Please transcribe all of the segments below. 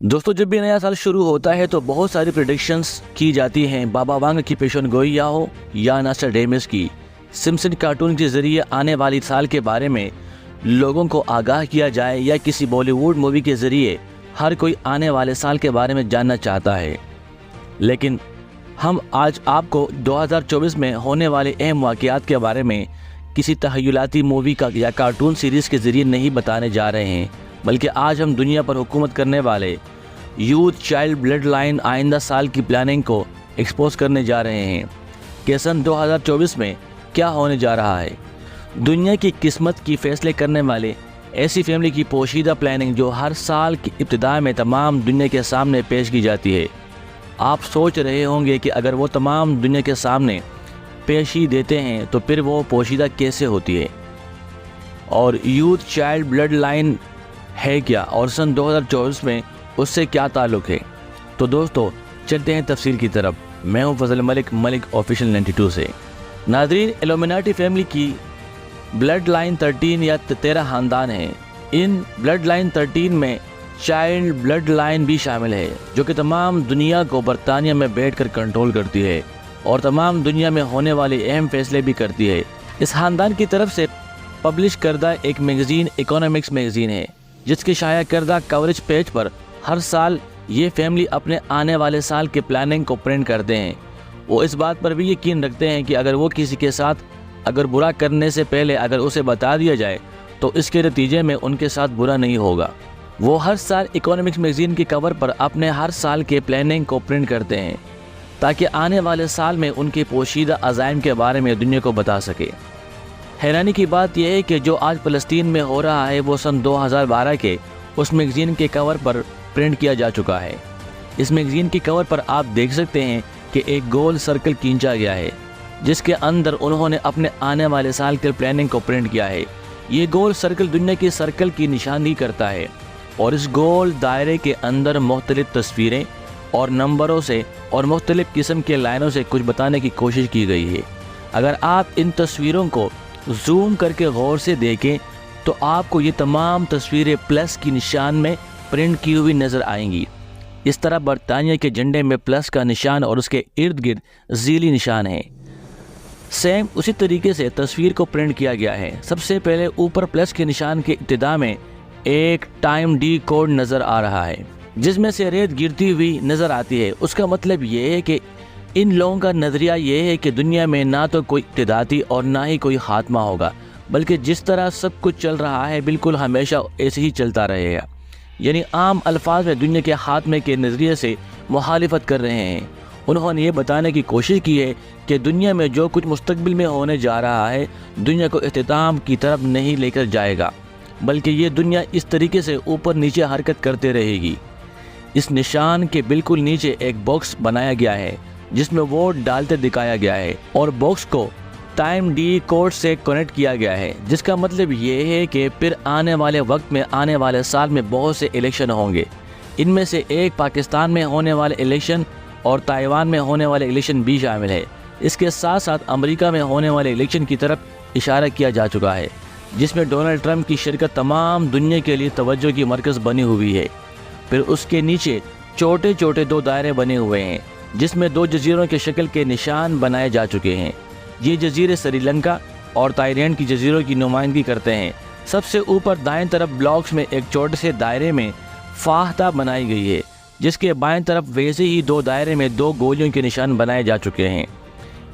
दोस्तों, जब भी नया साल शुरू होता है तो बहुत सारी प्रेडिक्शंस की जाती हैं। बाबा वांग की पेशन गोई या हो या नास्ट्राडेमस की सिम्पसन कार्टून के जरिए आने वाली साल के बारे में लोगों को आगाह किया जाए, या किसी बॉलीवुड मूवी के जरिए हर कोई आने वाले साल के बारे में जानना चाहता है। लेकिन हम आज आपको 2024 में होने वाले अहम वाक़यात के बारे में किसी तहय्युलाती मूवी का या कार्टून सीरीज़ के ज़रिए नहीं बताने जा रहे हैं, बल्कि आज हम दुनिया पर हुकूमत करने वाले यूथ चाइल्ड ब्लड लाइन आइंदा साल की प्लानिंग को एक्सपोज करने जा रहे हैं कि सन 2024 में क्या होने जा रहा है। दुनिया की किस्मत की फैसले करने वाले ऐसी फैमिली की पोशीदा प्लानिंग जो हर साल की इब्तिदा में तमाम दुनिया के सामने पेश की जाती है। आप सोच रहे होंगे कि अगर वो तमाम दुनिया के सामने पेशी देते हैं तो फिर वो पोशीदा कैसे होती है, और यूथ चाइल्ड ब्लड लाइन है क्या, और सन 2024 में उससे क्या ताल्लुक़ है। तो दोस्तों, चलते हैं तफसील की तरफ। मैं हूं फजल मलिक ऑफिशियल 92 से। नादरीन, इल्यूमिनाटी फैमिली की ब्लड लाइन 13 या 13 ख़ानदान हैं। इन ब्लड लाइन 13 में चाइल्ड ब्लड लाइन भी शामिल है, जो कि तमाम दुनिया को बरतानिया में बैठकर कंट्रोल करती है और तमाम दुनिया में होने वाले अहम फैसले भी करती है। इस ख़ानदान की तरफ से पब्लिश करदा एक मैगज़ीन इकोनॉमिक्स मैगज़ीन है, जिसके शाया करदा कवरेज पेज पर हर साल ये फैमिली अपने आने वाले साल के प्लानिंग को प्रिंट करते हैं। वो इस बात पर भी यकीन रखते हैं कि अगर वो किसी के साथ अगर बुरा करने से पहले अगर उसे बता दिया जाए तो इसके नतीजे में उनके साथ बुरा नहीं होगा। वो हर साल इकोनॉमिक्स मैगज़ीन के कवर पर अपने हर साल के प्लानिंग को प्रिंट करते हैं, ताकि आने वाले साल में उनके पोशीदा अज़ाइम के बारे में दुनिया को बता सके। हैरानी की बात यह है कि जो आज फ़लस्तीन में हो रहा है वो सन 2012 के उस मैगज़ीन के कवर पर प्रिंट किया जा चुका है। इस मैगज़ीन के कवर पर आप देख सकते हैं कि एक गोल सर्कल खींचा गया है, जिसके अंदर उन्होंने अपने आने वाले साल के प्लानिंग को प्रिंट किया है। ये गोल सर्कल दुनिया के सर्कल की निशानी करता है, और इस गोल दायरे के अंदर मुख्तलिफ तस्वीरें और नंबरों से और मुख्तलिफ किस्म के लाइनों से कुछ बताने की कोशिश की गई है। अगर आप इन तस्वीरों को जूम करके गौर से देखें तो आपको ये तमाम तस्वीरें प्लस की निशान में प्रिंट की हुई नज़र आएंगी। इस तरह बरतानिया के झंडे में प्लस का निशान और उसके इर्द गिर्द ज़ीली निशान है। सेम उसी तरीके से तस्वीर को प्रिंट किया गया है। सबसे पहले ऊपर प्लस के निशान के इब्तिदा में एक टाइम डी कोड नज़र आ रहा है, जिसमें से रेत गिरती हुई नज़र आती है। उसका मतलब ये है कि इन लोगों का नज़रिया ये है कि दुनिया में ना तो कोई इब्तिदाती और ना ही कोई ख़ात्मा होगा, बल्कि जिस तरह सब कुछ चल रहा है बिल्कुल हमेशा ऐसे ही चलता रहेगा। यानी आम अल्फाज में दुनिया के ख़ात्मे के नज़रिए से मुखालिफत कर रहे हैं। उन्होंने ये बताने की कोशिश की है कि दुनिया में जो कुछ मुस्तकबिल में होने जा रहा है दुनिया को इख्तिताम की तरफ नहीं लेकर जाएगा, बल्कि ये दुनिया इस तरीके से ऊपर नीचे हरकत करते रहेगी। इस निशान के बिल्कुल नीचे एक बॉक्स बनाया गया है, जिसमें वोट डालते दिखाया गया है, और बॉक्स को टाइम डी कोड से कनेक्ट किया गया है, जिसका मतलब ये है कि फिर आने वाले वक्त में आने वाले साल में बहुत से इलेक्शन होंगे। इनमें से एक पाकिस्तान में होने वाले इलेक्शन और ताइवान में होने वाले इलेक्शन भी शामिल है। इसके साथ साथ अमेरिका में होने वाले इलेक्शन की तरफ इशारा किया जा चुका है, जिसमें डोनाल्ड ट्रंप की शिरकत तमाम दुनिया के लिए तवज्जो की मरकज़ बनी हुई है। फिर उसके नीचे छोटे छोटे दो दायरे बने हुए हैं, जिसमें दो जजीरों के शक्ल के निशान बनाए जा चुके हैं। ये जजीरे श्रीलंका और थाईलैंड की जजीरों की नुमाइंदगी करते हैं। सबसे ऊपर दाएं तरफ ब्लॉक्स में एक छोटे से दायरे में फाहता बनाई गई है, जिसके बाएं तरफ वैसे ही दो दायरे में दो गोलियों के निशान बनाए जा चुके हैं।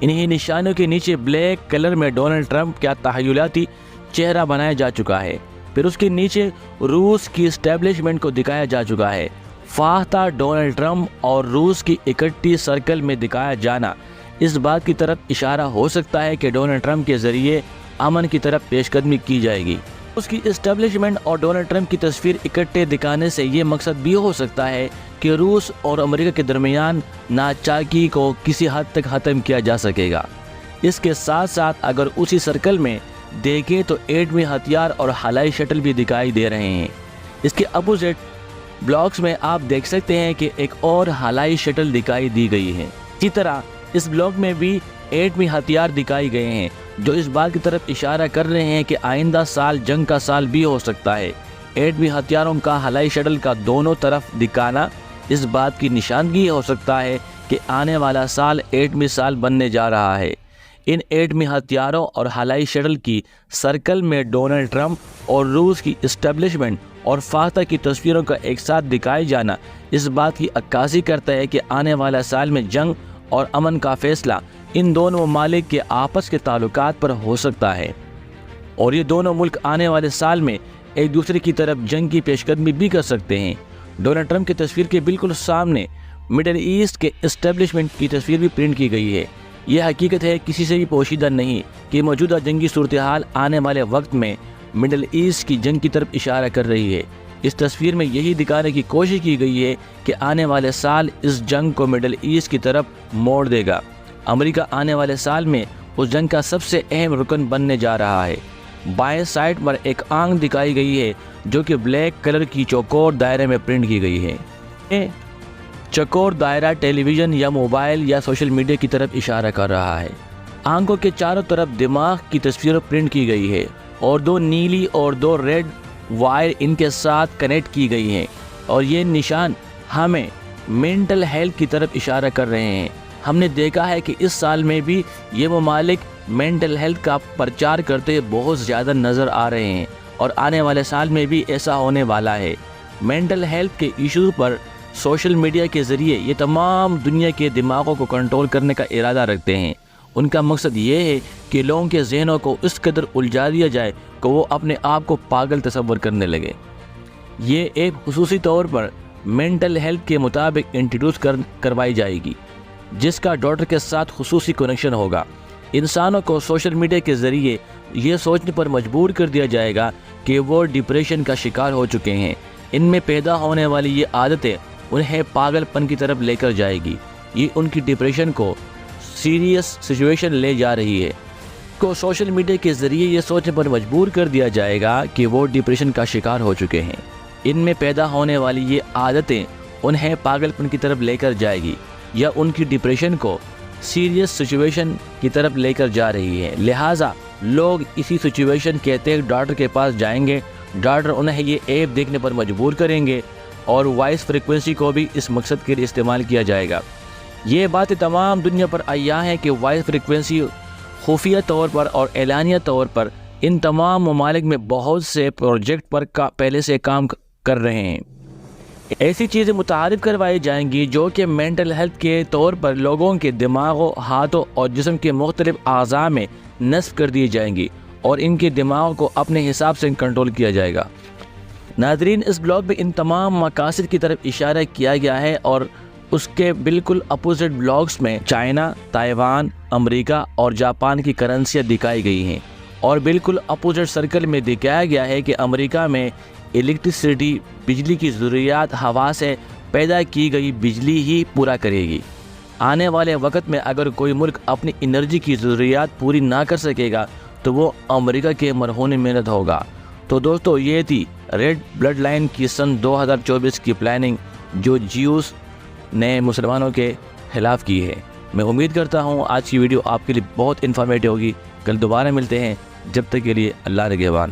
इन्हीं निशानों के नीचे ब्लैक कलर में डोनाल्ड ट्रंप का तहय्युलाती चेहरा बनाया जा चुका है। फिर उसके नीचे रूस की इस्टेब्लिशमेंट को दिखाया जा चुका है। फाहता डोनाल्ड ट्रंप और रूस की इकट्ठी सर्कल में दिखाया जाना इस बात की तरफ इशारा हो सकता है कि डोनाल्ड ट्रंप के ज़रिए अमन की तरफ पेशकदमी की जाएगी। उसकी इस्टेब्लिशमेंट और डोनाल्ड ट्रंप की तस्वीर इकट्ठे दिखाने से ये मकसद भी हो सकता है कि रूस और अमेरिका के दरमियान नाचाकी को किसी हद तक ख़त्म किया जा सकेगा। इसके साथ साथ अगर उसी सर्कल में देखें तो एटमी हथियार और हवाई शटल भी दिखाई दे रहे हैं। इसके अपोजिट ब्लॉक्स में आप देख सकते हैं कि एक और हवाई शटल दिखाई दी गई है। इसी तरह इस ब्लॉक में भी एटमी हथियार दिखाए गए हैं, जो इस बात की तरफ इशारा कर रहे हैं कि आइंदा साल जंग का साल भी हो सकता है। ایٹمی ہتھیاروں کا ہوائی شٹل کا دونوں طرف دکھانا اس بات کی نشاندہی ہو سکتا ہے کہ آنے والا سال ایٹمی سال بننے جا رہا ہے۔ ان ایٹمی ہتھیاروں اور ہوائی شٹل کی سرکل میں ڈونلڈ ٹرمپ اور روس کی اسٹیبلشمنٹ اور فاتح کی تصویروں کا ایک ساتھ دکھائے جانا اس بات کی عکاسی کرتا ہے کہ آنے والا سال میں جنگ اور امن کا فیصلہ ان دونوں ممالک کے آپس کے تعلقات پر ہو سکتا ہے، اور یہ دونوں ملک آنے والے سال میں ایک دوسرے کی طرف جنگ کی پیش قدمی بھی کر سکتے ہیں۔ ڈونلڈ ٹرمپ کی تصویر کے بالکل سامنے مڈل ایسٹ کے اسٹیبلشمنٹ کی تصویر بھی پرنٹ کی گئی ہے۔ یہ حقیقت ہے کسی سے بھی پوشیدہ نہیں کہ موجودہ جنگی صورتحال آنے والے وقت میں مڈل ایسٹ کی جنگ کی طرف اشارہ کر رہی ہے۔ اس تصویر میں یہی دکھانے کی کوشش کی گئی ہے کہ آنے والے سال اس جنگ کو مڈل ایسٹ کی طرف موڑ دے گا۔ امریکہ آنے والے سال میں اس جنگ کا سب سے اہم رکن بننے جا رہا ہے۔ بائیں سائڈ پر ایک آنکھ دکھائی گئی ہے جو کہ بلیک کلر کی چوکور دائرے میں پرنٹ کی گئی ہے۔ چوکور دائرہ ٹیلی ویژن یا موبائل یا سوشل میڈیا کی طرف اشارہ کر رہا ہے۔ آنکھوں کے چاروں طرف دماغ کی تصویر پرنٹ کی گئی ہے اور 2 نیلی اور 2 ریڈ وائر ان کے ساتھ کنیکٹ کی گئی ہیں، اور یہ نشان ہمیں مینٹل ہیلتھ کی طرف اشارہ کر رہے ہیں۔ ہم نے دیکھا ہے کہ اس سال میں بھی یہ ممالک مینٹل ہیلتھ کا پرچار کرتے بہت زیادہ نظر آ رہے ہیں، اور آنے والے سال میں بھی ایسا ہونے والا ہے۔ مینٹل ہیلتھ کے ایشوز پر سوشل میڈیا کے ذریعے یہ تمام دنیا کے دماغوں کو کنٹرول کرنے کا ارادہ رکھتے ہیں۔ ان کا مقصد یہ ہے کہ لوگوں کے ذہنوں کو اس قدر الجھا دیا جائے کہ وہ اپنے آپ کو پاگل تصور کرنے لگے۔ یہ ایک خصوصی طور پر مینٹل ہیلتھ کے مطابق انٹروڈیوس کروائی جائے گی، جس کا ڈاکٹر کے ساتھ خصوصی کنیکشن ہوگا۔ انسانوں کو سوشل میڈیا کے ذریعے یہ سوچنے پر مجبور کر دیا جائے گا کہ وہ ڈپریشن کا شکار ہو چکے ہیں۔ ان میں پیدا ہونے والی یہ عادتیں انہیں پاگل پن کی طرف لے کر جائے گی۔ یہ ان کی ڈپریشن کو سیریس سچویشن لے جا رہی ہے۔ کو سوشل میڈیا کے ذریعے یہ سوچنے پر مجبور کر دیا جائے گا کہ وہ ڈپریشن کا شکار ہو چکے ہیں۔ ان میں پیدا ہونے والی یہ عادتیں انہیں پاگل پن کی طرف لے کر جائے گی یا ان کی ڈپریشن کو سیریس سچویشن کی طرف لے کر جا رہی ہے۔ لہٰذا لوگ اسی سچویشن کے تحت ڈاکٹر کے پاس جائیں گے۔ ڈاکٹر انہیں یہ ایپ دیکھنے پر مجبور کریں گے اور وائس فریکوینسی کو بھی اس مقصد کے لیے استعمال کیا جائے گا۔ یہ باتیں تمام دنیا پر عیاں ہیں کہ وائس فریکوینسی خفیہ طور پر اور اعلانیہ طور پر ان تمام ممالک میں بہت سے پروجیکٹ پر پہلے سے کام کر رہے ہیں۔ ایسی چیزیں متعارف کروائی جائیں گی جو کہ مینٹل ہیلتھ کے طور پر لوگوں کے دماغوں، ہاتھوں اور جسم کے مختلف اعضاء میں نصب کر دی جائیں گی، اور ان کے دماغوں کو اپنے حساب سے کنٹرول کیا جائے گا۔ ناظرین، اس بلاگ میں ان تمام مقاصد کی طرف اشارہ کیا گیا ہے، اور اس کے بالکل اپوزٹ بلاگز میں چائنا، تائیوان، امریکہ اور جاپان کی کرنسیاں دکھائی گئی ہیں، اور بالکل اپوزٹ سرکل میں دکھایا گیا ہے کہ امریکہ میں الیکٹریسٹی، بجلی کی ضروریات ہوا سے پیدا کی گئی بجلی ہی پورا کرے گی۔ آنے والے وقت میں اگر کوئی ملک اپنی انرجی کی ضروریات پوری نہ کر سکے گا تو وہ امریکہ کے مرہون محنت ہوگا۔ تو دوستو، یہ تھی ریڈ بلڈ لائن کی سن 2024 کی پلاننگ جو جیوز نے مسلمانوں کے خلاف کی ہے۔ میں امید کرتا ہوں آج کی ویڈیو آپ کے لیے بہت انفارمیٹیو ہوگی۔ کل دوبارہ ملتے ہیں، جب تک کے لیے اللہ نگہبان۔